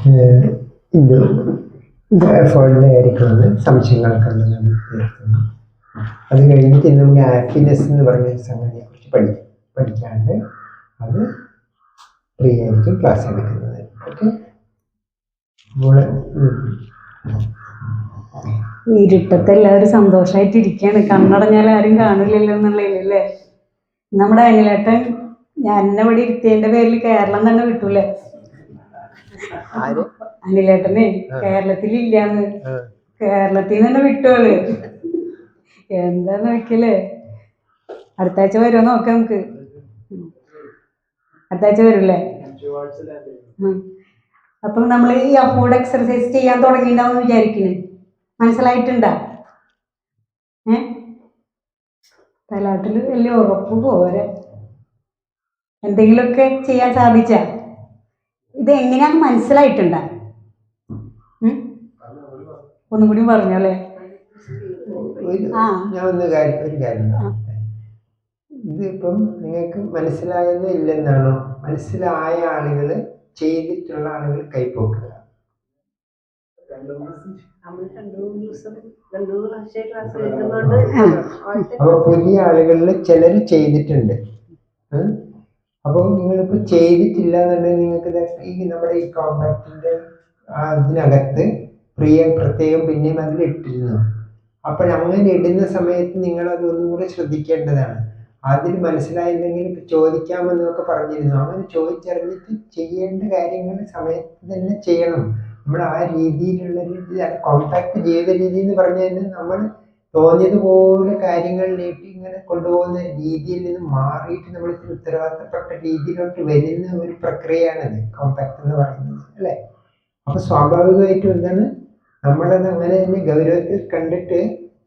ഇത് ഫോണിൻ്റെ കാര്യത്തിലുള്ള സംശയങ്ങളൊക്കെ നമ്മൾ തീർക്കുന്നു. അത് കഴിഞ്ഞിട്ട് നമുക്ക് ഹാപ്പിനെസ് എന്ന് പറഞ്ഞ സംഗതിയെക്കുറിച്ച് പഠിക്കാണ്ട് അത് ഫ്രീ ആയിരിക്കും ക്ലാസ് എടുക്കുന്നത്. ഓക്കെ, അപ്പോൾ ഇരുട്ടത്ത് എല്ലാവരും സന്തോഷമായിട്ടിരിക്കുകയാണ്. കണ്ണടഞ്ഞാൽ ആരും കാണില്ലല്ലോ എന്നുള്ളതിലല്ലേ. നമ്മുടെ അനിലേട്ടൻ എന്നെ ഇവിടെ ഇരുത്തിയതിന്റെ പേരിൽ കേരളം തന്നെ വിട്ടൂലേ. അനിലേട്ടനെ കേരളത്തിലില്ലാന്ന്, കേരളത്തിൽ നിന്ന് തന്നെ വിട്ടോള്. എന്താന്ന് നോക്കിയല്ലേ. അടുത്ത ആഴ്ച വരുമോ നോക്കാം നമുക്ക്. അടുത്ത ആഴ്ച വരൂല്ലേ. അപ്പം നമ്മൾ ഈ അഫോർഡ് എക്സർസൈസ് ചെയ്യാൻ തുടങ്ങിയിട്ടുണ്ടാവും വിചാരിക്കുന്നു. മനസ്സിലായിട്ടുണ്ടാ? തലാട്ടിൽ വലിയ ഉറപ്പ് പോരെ. എന്തെങ്കിലുമൊക്കെ ചെയ്യാൻ സാധിച്ച ഇത് എങ്ങനെയാന്ന് മനസ്സിലായിട്ടുണ്ടാ? ഒന്നും കൂടി പറഞ്ഞോളേ. ഒരു കാര്യം ഇതിപ്പം നിങ്ങൾക്ക് മനസ്സിലായെന്ന് ഇല്ലെന്നാണോ? മനസ്സിലായ ആളുകൾ, ചെയ്തിട്ടുള്ള ആളുകൾ കൈപ്പോക്കുക. അപ്പൊ പുതിയ ആളുകളിൽ ചിലർ ചെയ്തിട്ടുണ്ട്. അപ്പോൾ നിങ്ങളിപ്പോൾ ചെയ്തിട്ടില്ല എന്നുണ്ടെങ്കിൽ നിങ്ങൾക്ക് ഈ നമ്മുടെ ഈ കോമ്പാക്റ്റിന്റെ അതിനകത്ത് പ്രത്യേകം പിന്നെയും അതിൽ ഇട്ടിരുന്നു. അപ്പോൾ അങ്ങനെ ഇടുന്ന സമയത്ത് നിങ്ങൾ അതൊന്നും കൂടെ ശ്രദ്ധിക്കേണ്ടതാണ്. അതിൽ മനസ്സിലായില്ലെങ്കിൽ ചോദിക്കാമെന്നൊക്കെ പറഞ്ഞിരുന്നു. അങ്ങനെ ചോദിച്ചറിഞ്ഞിട്ട് ചെയ്യേണ്ട കാര്യങ്ങൾ സമയത്ത് തന്നെ ചെയ്യണം. നമ്മൾ ആ രീതിയിലുള്ള കോമ്പാക്ട് ജീവിത രീതി എന്ന് പറഞ്ഞു കഴിഞ്ഞാൽ നമ്മൾ തോന്നിയതുപോലെ കാര്യങ്ങളിലേക്ക് ഇങ്ങനെ കൊണ്ടുപോകുന്ന രീതിയിൽ നിന്ന് മാറിയിട്ട് നമ്മൾ ഉത്തരവാദിത്തപ്പെട്ട രീതിയിലോട്ട് വരുന്ന ഒരു പ്രക്രിയയാണത് കോമ്പാക്ട് എന്ന് പറയുന്നത്, അല്ലേ? അപ്പൊ സ്വാഭാവികമായിട്ടും എന്താണ്, നമ്മളത് അങ്ങനെ തന്നെ ഗൗരവത്തിൽ കണ്ടിട്ട്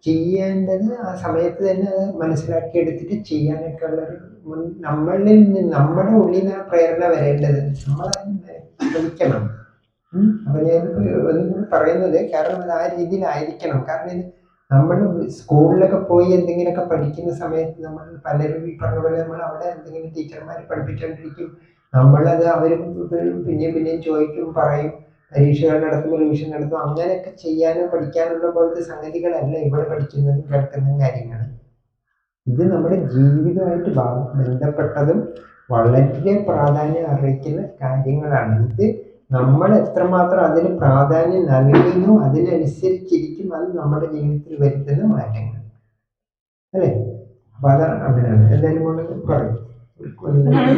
ചെയ്യേണ്ടത് ആ സമയത്ത് തന്നെ അത് മനസ്സിലാക്കിയെടുത്തിട്ട് ചെയ്യാനൊക്കെ ഉള്ളൊരു നമ്മളിൽ നിന്ന് നമ്മുടെ ഉള്ളിൽ നിന്ന് പ്രേരണ വരേണ്ടത് നമ്മളതിനെ ശ്രമിക്കണം. അപ്പൊ ഞാൻ ഒന്നും പറയുന്നത് കാരണം അത് ആ രീതിയിലായിരിക്കണം. കാരണം ഇത് നമ്മൾ സ്കൂളിലൊക്കെ പോയി എന്തെങ്കിലുമൊക്കെ പഠിക്കുന്ന സമയത്ത് നമ്മൾ പലരും ഈ പറഞ്ഞ പോലെ നമ്മൾ അവിടെ എന്തെങ്കിലും ടീച്ചർമാർ പഠിപ്പിച്ചുകൊണ്ടിരിക്കും. നമ്മളത് അവർ പിന്നെയും ചോദിക്കും, പറയും, പരീക്ഷകൾ നടത്തുമ്പോൾ റിവിഷൻ നടത്തും. അങ്ങനെയൊക്കെ ചെയ്യാനും പഠിക്കാനുള്ള പോലത്തെ സംഗതികളല്ല ഇവിടെ പഠിക്കുന്നതും കേൾക്കുന്നതും കാര്യങ്ങൾ. ഇത് നമ്മുടെ ജീവിതമായിട്ട് ബന്ധപ്പെട്ടതും വളരെ പ്രാധാന്യം അർഹിക്കുന്ന കാര്യങ്ങളാണ്. ഇത് നമ്മൾ എത്രമാത്രം അതിന് പ്രാധാന്യം നൽകുന്നു അതിനനുസരിച്ചിരിക്കും അത് നമ്മുടെ ജീവിതത്തിൽ വരുത്തുന്ന മാറ്റങ്ങൾ, അല്ലേ? അപ്പൊ അതാണ് അങ്ങനെയാണ്. എന്തായാലും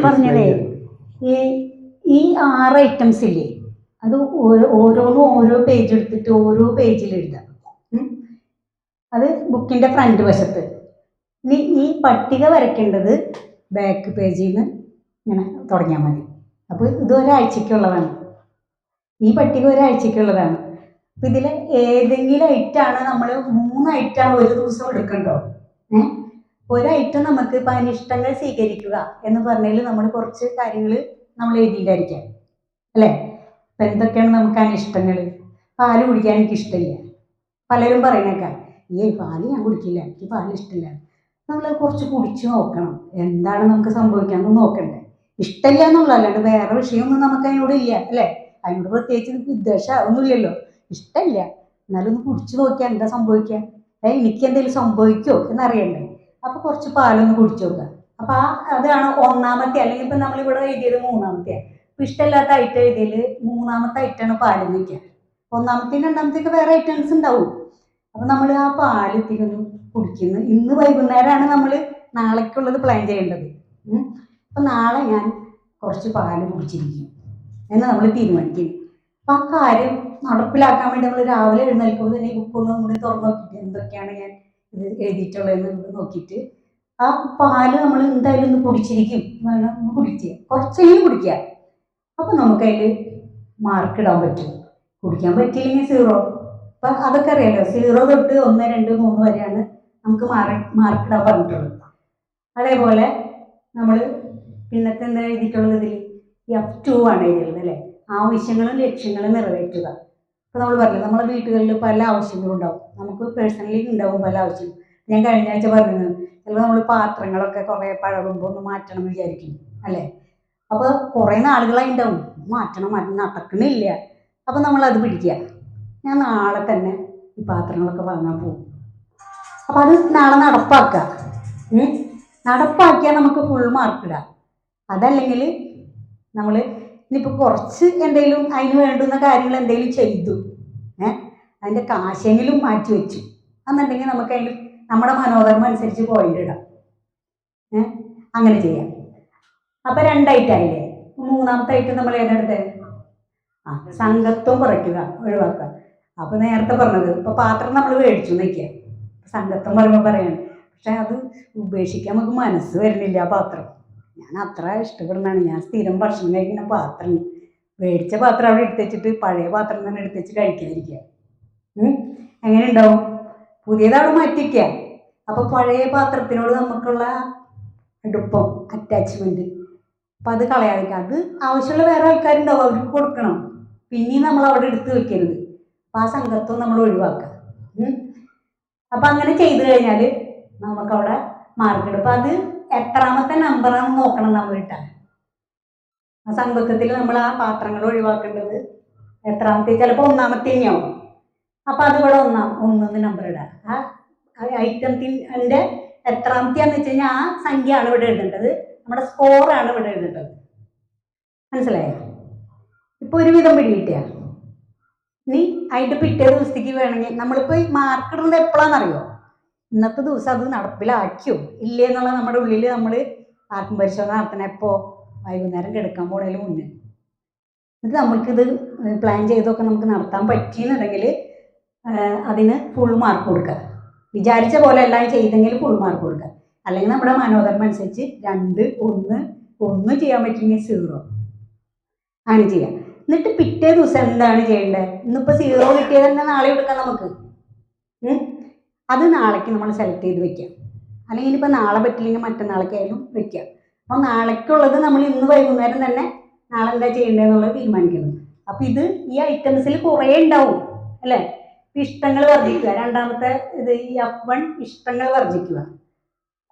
പറഞ്ഞതേ ഈ 6 ഐറ്റംസ് ഇല്ലേ, അത് ഓരോന്നും ഓരോ പേജ് എടുത്തിട്ട് ഓരോ പേജിൽ എഴുതാം. അത് ബുക്കിന്റെ ഫ്രണ്ട് വശത്ത്. ഇനി ഈ പട്ടിക വരയ്ക്കേണ്ടത് ബാക്ക് പേജിൽ നിന്ന് ഇങ്ങനെ തുടങ്ങിയാൽ മതി. അപ്പോൾ ഇത് ഒരാഴ്ചക്കുള്ളതാണ്. ഈ പട്ടിക ഒരാഴ്ചക്കുള്ളതാണ്. അപ്പം ഇതിൽ ഏതെങ്കിലും ഐറ്റാണ് നമ്മൾ 3 ഐറ്റാണ് ഒരു ദിവസം എടുക്കണ്ടോ? ഒരു ഐറ്റം നമുക്ക് ഇപ്പം അനിഷ്ടങ്ങൾ സ്വീകരിക്കുക എന്ന് പറഞ്ഞാൽ നമ്മൾ കുറച്ച് കാര്യങ്ങൾ നമ്മൾ എഴുതിയിട്ടായിരിക്കാം, അല്ലേ? ഇപ്പം എന്തൊക്കെയാണ് നമുക്ക് അനിഷ്ടങ്ങൾ? പാല് കുടിക്കാൻ എനിക്ക് ഇഷ്ടമില്ല. പലരും പറയുന്നേക്കാം, പാല് ഞാൻ കുടിക്കില്ല, എനിക്ക് പാല് ഇഷ്ടമില്ല. നമ്മൾ കുറച്ച് കുടിച്ചു നോക്കണം, എന്താണ് നമുക്ക് സംഭവിക്കാമെന്ന് നോക്കണ്ടേ. ഇഷ്ടമില്ല എന്നുള്ളതല്ലാണ്ട് വേറെ വിഷയമൊന്നും നമുക്ക് അതിനോട് ഇല്ല, അല്ലേ? അതിനോട് പ്രത്യേകിച്ച് വിദ്വേഷം ഒന്നുമില്ലല്ലോ. ഇഷ്ടമില്ല, എന്നാലും ഒന്ന് കുടിച്ചു നോക്കിയാൽ എന്താ സംഭവിക്കുക? എനിക്ക് എന്തെങ്കിലും സംഭവിക്കുമോ എന്നറിയണ്ടേ. അപ്പോൾ കുറച്ച് പാലൊന്ന് കുടിച്ചു നോക്കുക. അപ്പോൾ അതാണ് ഒന്നാമത്തെ, അല്ലെങ്കിൽ ഇപ്പം നമ്മളിവിടെ എഴുതിയത് 3ാമത്തെ. ഇപ്പം ഇഷ്ടമില്ലാത്ത ഐറ്റം എഴുതിയതിൽ 3ാമത്തെ ഐറ്റമാണ് പാലെന്ന് വയ്ക്കുക. 1ാമത്തെയും 2ാമത്തെയൊക്കെ വേറെ ഐറ്റംസ് ഉണ്ടാവും. അപ്പം നമ്മൾ ആ പാല് ഇത്തിരി കുടിക്കുന്നത് ഇന്ന് വൈകുന്നേരമാണ് നമ്മൾ നാളേക്കുള്ളത് പ്ലാൻ ചെയ്യേണ്ടത്. അപ്പം നാളെ ഞാൻ കുറച്ച് പാല് കുടിച്ചിരിക്കും എന്ന് നമ്മൾ തീരുമാനിക്കും. അപ്പം ആ കാര്യം നടപ്പിലാക്കാൻ വേണ്ടി നമ്മൾ രാവിലെ എഴുന്നേൽക്കുമ്പോൾ തന്നെ ഈ ബുക്കൊന്ന് നമ്മൾ തുറന്നു നോക്കിയിട്ട് എന്തൊക്കെയാണ് ഞാൻ ഇത് എഴുതിയിട്ടുള്ളതെന്ന് നോക്കിയിട്ട് ആ പാല് നമ്മൾ എന്തായാലും ഒന്ന് കുടിച്ചിരിക്കും. വേണം ഒന്ന് കുടിക്കുക, കുറച്ചെങ്കിലും കുടിക്കുക. അപ്പം നമുക്കതിൽ മാർക്ക് ഇടാൻ പറ്റും. കുടിക്കാൻ പറ്റിയില്ലെങ്കിൽ 0. അപ്പം അതൊക്കെ അറിയാലോ. 0 തൊട്ട് 1, 2, 3 വരെയാണ് നമുക്ക് മാർക്ക് ഇടാൻ പറഞ്ഞിട്ടുള്ളത്. അതേപോലെ നമ്മൾ പിന്നത്തെ എന്താ എഴുതിയിട്ടുള്ളത്? ഇതിൽ F2 ആണ് എഴുതിയുള്ളത്, അല്ലേ? ആവശ്യങ്ങളും ലക്ഷ്യങ്ങളും നിറവേറ്റുക. ഇപ്പോൾ നമ്മൾ പറഞ്ഞില്ല, നമ്മളെ വീടുകളിൽ പല ആവശ്യങ്ങളും ഉണ്ടാവും. നമുക്ക് പേഴ്സണലി ഉണ്ടാവും പല ആവശ്യങ്ങളും. ഞാൻ കഴിഞ്ഞ ആഴ്ച പറഞ്ഞത്, ചിലപ്പോൾ നമ്മൾ പാത്രങ്ങളൊക്കെ കുറേ പഴകുമ്പോൾ ഒന്ന് മാറ്റണം എന്ന് വിചാരിക്കും, അല്ലേ? അപ്പോൾ കുറേ നാളുകളായി ഉണ്ടാവും, മാറ്റണം നടക്കണില്ല. അപ്പം നമ്മളത് പിടിക്കുക. ഞാൻ നാളെ തന്നെ ഈ പാത്രങ്ങളൊക്കെ വാങ്ങാൻ പോകും. അപ്പം അത് നാളെ നടപ്പാക്കുക. നടപ്പാക്കിയാൽ നമുക്ക് ഫുൾ മാർക്ക് ഇടാം. അതല്ലെങ്കിൽ നമ്മൾ ഇനിയിപ്പോൾ കുറച്ച് എന്തെങ്കിലും അതിന് വേണ്ടുന്ന കാര്യങ്ങൾ എന്തെങ്കിലും ചെയ്തു, അതിൻ്റെ കാശെങ്കിലും മാറ്റി വെച്ചു എന്നുണ്ടെങ്കിൽ നമുക്ക് അതിൽ നമ്മുടെ മനോധർമ്മം അനുസരിച്ച് പോയിന്റ് ഇടാം. അങ്ങനെ ചെയ്യാം. അപ്പം 2 ഐറ്റായില്ലേ. മൂന്നാമത്തെ ഐറ്റം നമ്മൾ ഏതെടുത്ത് സംഘത്വം കുറയ്ക്കുക, ഒഴിവാക്കുക. അപ്പോൾ നേരത്തെ പറഞ്ഞത് ഇപ്പോൾ പാത്രം നമ്മൾ മേടിച്ചു നിൽക്കുക, സംഘത്വം പറയുമ്പോൾ പറയാണ്. പക്ഷെ അത് ഉപേക്ഷിക്കാൻ നമുക്ക് മനസ്സ് വരുന്നില്ല. ആ പാത്രം ഞാൻ അത്ര ഇഷ്ടപ്പെടുന്നതാണ്. ഞാൻ സ്ഥിരം ഭക്ഷണം കഴിക്കുന്ന പാത്രം, മേടിച്ച പാത്രം അവിടെ എടുത്തുവെച്ചിട്ട് പഴയ പാത്രം തന്നെ എടുത്തുവെച്ച് കഴിക്കാതിരിക്കുക. എങ്ങനെ ഉണ്ടാവും? പുതിയതവിടെ മാറ്റിക്കുക. അപ്പോൾ പഴയ പാത്രത്തിനോട് നമുക്കുള്ള അടുപ്പം, അറ്റാച്ച്മെൻറ്റ്, അപ്പം അത് കളയാതിരിക്കുക. അത് ആവശ്യമുള്ള വേറെ ആൾക്കാരുണ്ടാവും, അവർക്ക് കൊടുക്കണം. പിന്നെയും നമ്മൾ അവിടെ എടുത്ത് വെക്കരുത്. അപ്പം ആ സംഘത്വം നമ്മൾ ഒഴിവാക്കുക. അപ്പം അങ്ങനെ ചെയ്തു കഴിഞ്ഞാൽ നമുക്കവിടെ മാർക്ക് ഇടും. അപ്പം അത് എത്രാമത്തെ നമ്പറാണെന്ന് നോക്കണം നമ്മൾ ഇട്ടാൽ. ആ സംഘത്വത്തിൽ നമ്മൾ ആ പാത്രങ്ങൾ ഒഴിവാക്കേണ്ടത് എത്രാമത്തെ, ചിലപ്പോൾ 1ാമത്തെ തന്നെയാവും. അപ്പം അതിവിടെ 1 നമ്പർ ഇടുക. ആ ഐറ്റത്തിൻ്റെ എത്രാമത്തെയാന്ന് വെച്ച് കഴിഞ്ഞാൽ ആ സംഖ്യയാണ് ഇവിടെ എഴുതേണ്ടത്, നമ്മുടെ സ്കോറാണ് ഇവിടെ എഴുതേണ്ടത്. മനസ്സിലായോ? ഇപ്പോൾ ഒരുവിധം പിടികിട്ടിയ ഇനി അതിൻ്റെ പിറ്റേ ദിവസത്തേക്ക് വേണമെങ്കിൽ നമ്മളിപ്പോൾ ഈ മാർക്ക് ഇടുന്നത് എപ്പോഴാണെന്നറിയോ? ഇന്നത്തെ ദിവസം അത് നടപ്പിലാക്കിയോ ഇല്ലേ എന്നുള്ള നമ്മുടെ ഉള്ളിൽ നമ്മൾ ആത്മപരിശോധന നടത്തണം. എപ്പോൾ? വൈകുന്നേരം കിടക്കാൻ പോണതിന് മുന്നേ. എന്നിട്ട് നമ്മൾക്കിത് പ്ലാൻ ചെയ്തൊക്കെ നമുക്ക് നടത്താൻ പറ്റിയെന്നുണ്ടെങ്കിൽ അതിന് ഫുൾ മാർക്ക് കൊടുക്കുക. വിചാരിച്ച പോലെ എല്ലാം ചെയ്തെങ്കിൽ ഫുൾ മാർക്ക് കൊടുക്കുക. അല്ലെങ്കിൽ നമ്മുടെ മനോധർമ്മം അനുസരിച്ച് 2, 1 ചെയ്യാൻ പറ്റില്ലെങ്കിൽ 0 അങ്ങനെ ചെയ്യാം. എന്നിട്ട് പിറ്റേ ദിവസം എന്താണ് ചെയ്യേണ്ടത്? ഇന്നിപ്പോൾ 0 കിട്ടിയത് തന്നെ നാളെ എടുക്കാം നമുക്ക്. അത് നാളേക്ക് നമ്മൾ സെലക്ട് ചെയ്ത് വെക്കാം. അല്ലെങ്കിൽ ഇനിയിപ്പോൾ നാളെ പറ്റില്ലെങ്കിൽ മറ്റന്നാളേക്കായാലും വെക്കാം. അപ്പോൾ നാളേക്കുള്ളത് നമ്മൾ ഇന്ന് വൈകുന്നേരം തന്നെ നാളെ എന്താ ചെയ്യേണ്ടതെന്നുള്ളത് തീരുമാനിക്കണം. അപ്പോൾ ഇത് ഈ ഐറ്റംസിൽ കുറേ ഉണ്ടാവും അല്ലേ. ഇഷ്ടങ്ങൾ വർദ്ധിക്കുക. 2ാമത്തെ ഇത് ഈ F1 ഇഷ്ടങ്ങൾ വർദ്ധിക്കുക.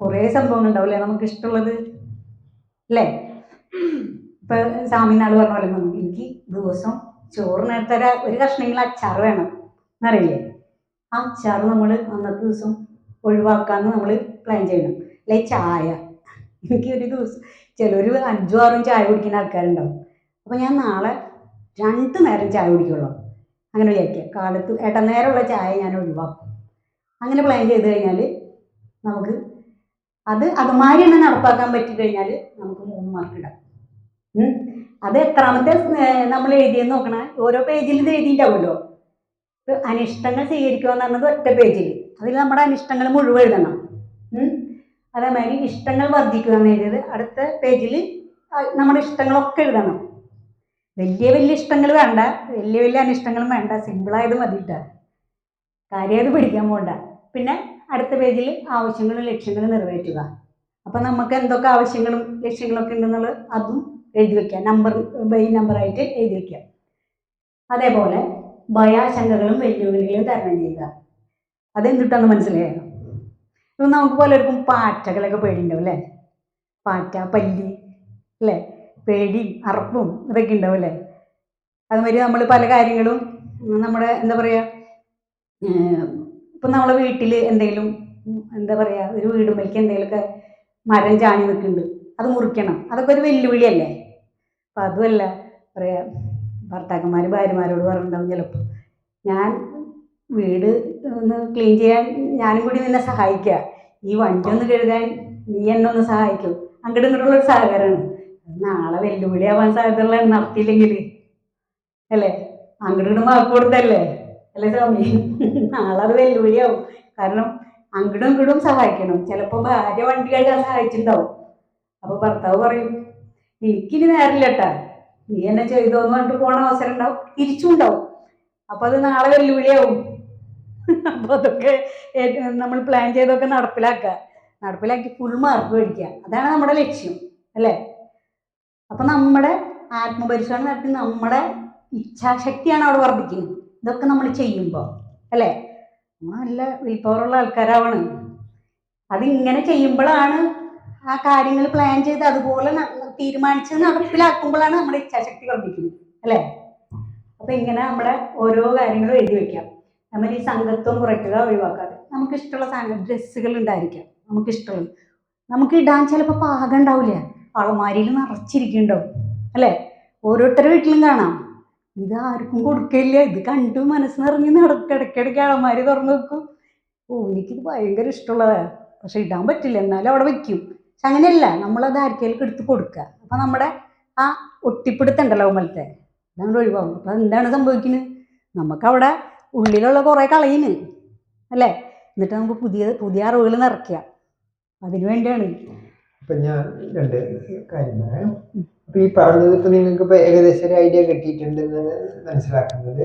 കുറേ സംഭവങ്ങൾ ഉണ്ടാവില്ലേ നമുക്ക് ഇഷ്ടമുള്ളത് അല്ലേ. ഇപ്പം സാമിനാൾ പറഞ്ഞ പോലെ എനിക്ക് ദിവസം ചോറ് നേരത്തെ ഒരു കഷ്ണമെങ്കിലും അച്ചാർ വേണം എന്നറിയില്ലേ. ആ അച്ചാർ നമ്മൾ അന്നത്തെ ദിവസം ഒഴിവാക്കാമെന്ന് നമ്മൾ പ്ലാൻ ചെയ്യണം. അല്ലെ ചായ, എനിക്ക് ഒരു ദിവസം ചിലർ 5ഉം 6ഉം ചായ കുടിക്കുന്ന ആൾക്കാരുണ്ടാവും. അപ്പോൾ ഞാൻ നാളെ 2 നേരം ചായ കുടിക്കുള്ളൂ അങ്ങനെ വിചാരിക്കുക. കാലത്ത് നേരമുള്ള ചായ ഞാൻ ഒഴിവാക്കും. അങ്ങനെ പ്ലാൻ ചെയ്ത് കഴിഞ്ഞാൽ നമുക്ക് അതുമാതിരി തന്നെ നടപ്പാക്കാൻ പറ്റിക്കഴിഞ്ഞാൽ നമുക്ക് 3 മാർക്ക് ഇടാം. അത് എത്രാമത്തെ നമ്മൾ എഴുതിയെന്ന് നോക്കണം. ഓരോ പേജിൽ ഇത് എഴുതിയിട്ടുണ്ടാവുമല്ലോ. അനിഷ്ടങ്ങൾ സ്വീകരിക്കുക എന്ന് പറഞ്ഞത് ഒറ്റ പേജിൽ, അതിൽ നമ്മുടെ അനിഷ്ടങ്ങൾ മുഴുവൻ എഴുതണം. അതേമാതിരി ഇഷ്ടങ്ങൾ വർദ്ധിക്കുക എന്ന് എഴുതിയത് അടുത്ത പേജിൽ നമ്മുടെ ഇഷ്ടങ്ങളൊക്കെ എഴുതണം. വലിയ വലിയ ഇഷ്ടങ്ങൾ വേണ്ട, വലിയ വലിയ അനിഷ്ടങ്ങളും വേണ്ട, സിമ്പിളായത് മതിയിട്ട കാര്യമായത് പിടിക്കാൻ പോകണ്ട. പിന്നെ അടുത്ത പേജിൽ ആവശ്യങ്ങളും ലക്ഷ്യങ്ങളും നിറവേറ്റുക. അപ്പം നമുക്ക് എന്തൊക്കെ ആവശ്യങ്ങളും ലക്ഷ്യങ്ങളൊക്കെ ഉണ്ടെന്നുള്ളത് അതും എഴുതി വയ്ക്കുക. നമ്പർ ബൈ നമ്പറായിട്ട് എഴുതി വയ്ക്കുക. അതേപോലെ ഭയാശങ്കകളും വെല്ലുവിളികളും തരണം ചെയ്യുക. അതെന്തിട്ടാന്ന് മനസ്സിലായോ? ഇപ്പം നമുക്ക് പലർക്കും പാറ്റകളൊക്കെ പേടിയുണ്ടാവും അല്ലേ. പാറ്റ, പല്ലി അല്ലേ, പേടിയും അറപ്പും ഇതൊക്കെ ഉണ്ടാവും അല്ലേ. അതുമാതിരി നമ്മൾ പല കാര്യങ്ങളും നമ്മുടെ എന്താ പറയുക, ഇപ്പം നമ്മളെ വീട്ടിൽ എന്തെങ്കിലും എന്താ പറയുക, ഒരു വീടുമ്പേക്ക് എന്തെങ്കിലുമൊക്കെ മരം ചാഞ്ഞ് നിൽക്കുന്നുണ്ട്, അത് മുറിക്കണം, അതൊക്കെ ഒരു വെല്ലുവിളിയല്ലേ. അപ്പം അതുമല്ല പറയാ, ഭർത്താക്കന്മാർ ഭാര്യമാരോട് പറഞ്ഞിട്ടുണ്ടാവും ചിലപ്പോൾ, ഞാൻ വീട് ഒന്ന് ക്ലീൻ ചെയ്യാൻ ഞാനും കൂടി നിന്നെ സഹായിക്കുക, ഈ വണ്ടി ഒന്ന് കഴുകാൻ നീ എന്നെ ഒന്ന് സഹായിക്കും, അങ്ങോട്ടും ഇങ്ങോട്ടുള്ളൊരു സഹകരമാണ്. നാളെ വെല്ലുവിളിയാവാൻ സാധ്യതയുള്ള നടത്തിയില്ലെങ്കിൽ അല്ലേ, അങ്ങോട്ടും ഇങ്ങോട്ടും മാർക്ക് കൊടുത്തല്ലേ അല്ലേ സ്വാമി, നാളെ അത് വെല്ലുവിളിയാവും. കാരണം അങ്ങോട്ടും ഇങ്ങോട്ടും സഹായിക്കണം. ചിലപ്പോൾ ഭാര്യ വണ്ടി കഴുകാൻ സഹായിച്ചിട്ടുണ്ടാവും. അപ്പോൾ ഭർത്താവ് പറയും, എനിക്കിനി നേരില്ല കേട്ടാ, നീ എന്നെ ചെയ്തോന്ന് പറഞ്ഞിട്ട് പോണ അവസരം ഉണ്ടാവും, തിരിച്ചും ഉണ്ടാവും. അപ്പം അത് നാളെ വെല്ലുവിളിയാവും. അപ്പോൾ അതൊക്കെ നമ്മൾ പ്ലാൻ ചെയ്തൊക്കെ നടപ്പിലാക്കി ഫുൾ മാർക്ക് മേടിക്കുക. അതാണ് നമ്മുടെ ലക്ഷ്യം അല്ലേ. അപ്പം നമ്മുടെ ആത്മപരിശോധന നടത്തി നമ്മുടെ ഇച്ഛാശക്തിയാണ് അവിടെ വർദ്ധിക്കുന്നത്. ഇതൊക്കെ നമ്മൾ ചെയ്യുമ്പോൾ അല്ലേ, നല്ല വിൽ പവറുള്ള ആൾക്കാരാവണം. അതിങ്ങനെ ചെയ്യുമ്പോഴാണ് ആ കാര്യങ്ങൾ പ്ലാൻ ചെയ്ത് അതുപോലെ തീരുമാനിച്ച് നടപ്പിലാക്കുമ്പോഴാണ് നമ്മുടെ ഇച്ഛാശക്തി വർദ്ധിക്കുന്നത് അല്ലേ. അപ്പൊ ഇങ്ങനെ നമ്മുടെ ഓരോ കാര്യങ്ങളും എഴുതി വെക്കാം. നമ്മൾ ഈ സംഘത്വം കുറയ്ക്കുക, ഒഴിവാക്കാതെ നമുക്ക് ഇഷ്ടമുള്ള സാധനം ഡ്രസ്സുകൾ ഉണ്ടായിരിക്കാം, നമുക്ക് ഇഷ്ടമുള്ളത് നമുക്ക് ഇടാൻ ചിലപ്പോൾ പാകം ഉണ്ടാവില്ല, അളമാരിയിൽ നിറച്ചിരിക്കുന്നുണ്ടാവും അല്ലേ? ഓരോരുത്തരുടെ വീട്ടിലും കാണാം. ഇത് ആർക്കും കൊടുക്കില്ല, ഇത് കണ്ടു മനസ്സ് നിറഞ്ഞ് ഇടയ്ക്കിടയ്ക്ക് അളമാരി തുറന്നു വെക്കും. ഓ എനിക്കിത് ഭയങ്കര ഇഷ്ടമുള്ളതാണ്, പക്ഷെ ഇടാൻ പറ്റില്ല, എന്നാലും അവിടെ വെക്കും. പക്ഷെ അങ്ങനെയല്ല, നമ്മളത് ആർക്കെങ്കിലും എടുത്ത് കൊടുക്കുക. അപ്പൊ നമ്മുടെ ആ ഒട്ടിപ്പിടുത്തുണ്ടല്ലോ പോലത്തെ അതങ്ങോട്ട് ഒഴിവാകും. അപ്പൊ എന്താണ് സംഭവിക്കുന്നത്? നമുക്കവിടെ ഉള്ളിലുള്ള കുറെ കളയുന്നു അല്ലേ? എന്നിട്ട് നമുക്ക് പുതിയ പുതിയ അറിവുകൾ നിറയ്ക്കുക. അതിനു വേണ്ടിയാണ്. ഇപ്പൊ ഞാൻ രണ്ട് കാര്യം പറയാം. അപ്പൊ ഈ പറഞ്ഞത് ഇപ്പൊ നിങ്ങൾക്ക് ഇപ്പൊ ഏകദേശം ഒരു ഐഡിയ കിട്ടിയിട്ടുണ്ടെന്ന് മനസ്സിലാക്കുന്നത്.